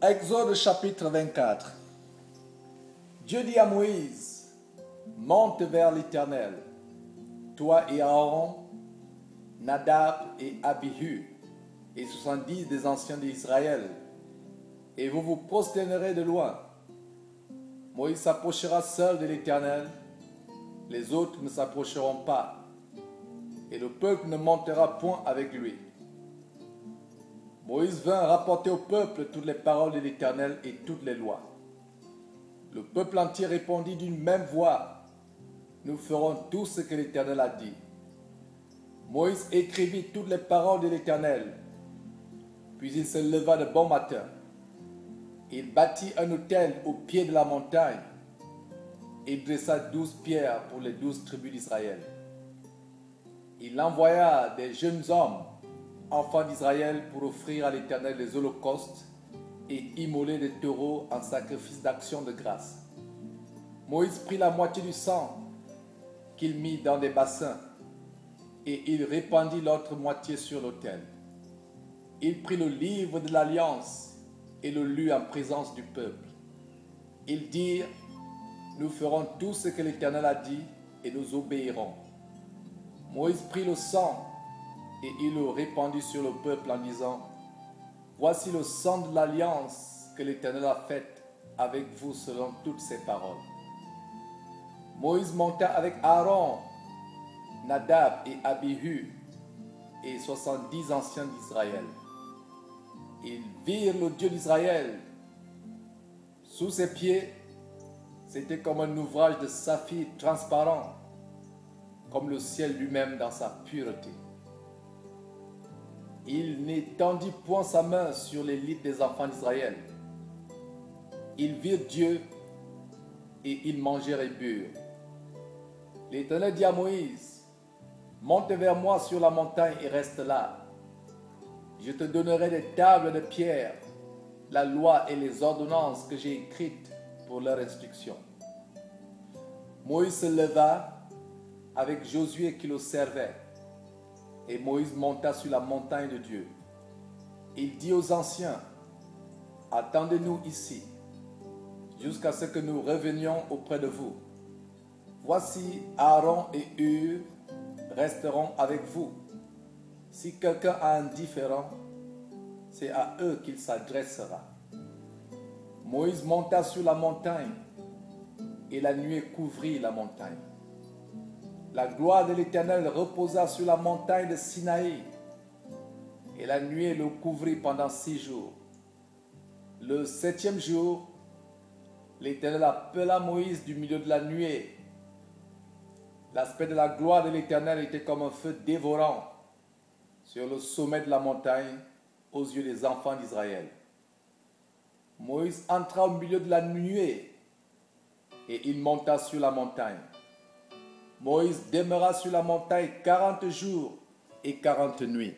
Exode chapitre 24. Dieu dit à Moïse, monte vers l'Éternel, toi et Aaron, Nadab et Abihu, et 70 des anciens d'Israël, et vous vous prosternerez de loin. Moïse s'approchera seul de l'Éternel, les autres ne s'approcheront pas, et le peuple ne montera point avec lui. Moïse vint rapporter au peuple toutes les paroles de l'Éternel et toutes les lois. Le peuple entier répondit d'une même voix, nous ferons tout ce que l'Éternel a dit. Moïse écrivit toutes les paroles de l'Éternel, puis il se leva de bon matin. Il bâtit un autel au pied de la montagne et dressa 12 pierres pour les 12 tribus d'Israël. Il envoya des jeunes hommes, enfants d'Israël, pour offrir à l'Éternel les holocaustes et immoler des taureaux en sacrifice d'action de grâce. Moïse prit la moitié du sang qu'il mit dans des bassins et il répandit l'autre moitié sur l'autel. Il prit le livre de l'Alliance et le lut en présence du peuple. Ils dirent, nous ferons tout ce que l'Éternel a dit et nous obéirons. Moïse prit le sang et il le répandit sur le peuple en disant, voici le sang de l'alliance que l'Éternel a faite avec vous selon toutes ses paroles. Moïse monta avec Aaron, Nadab et Abihu et 70 anciens d'Israël. Ils virent le Dieu d'Israël. Sous ses pieds, c'était comme un ouvrage de saphir transparent, comme le ciel lui-même dans sa pureté. Il n'étendit point sa main sur les lits des enfants d'Israël. Ils virent Dieu et ils mangèrent et burent. L'Éternel dit à Moïse, monte vers moi sur la montagne et reste là. Je te donnerai des tables de pierre, la loi et les ordonnances que j'ai écrites pour leur instruction. Moïse se leva avec Josué qui le servait. Et Moïse monta sur la montagne de Dieu. Il dit aux anciens, attendez-nous ici, jusqu'à ce que nous revenions auprès de vous. Voici Aaron et Hur resteront avec vous. Si quelqu'un a un différend, c'est à eux qu'il s'adressera. Moïse monta sur la montagne, et la nuée couvrit la montagne. La gloire de l'Éternel reposa sur la montagne de Sinaï, et la nuée le couvrit pendant 6 jours. Le 7e jour, l'Éternel appela Moïse du milieu de la nuée. L'aspect de la gloire de l'Éternel était comme un feu dévorant sur le sommet de la montagne aux yeux des enfants d'Israël. Moïse entra au milieu de la nuée et il monta sur la montagne. Moïse demeura sur la montagne 40 jours et 40 nuits.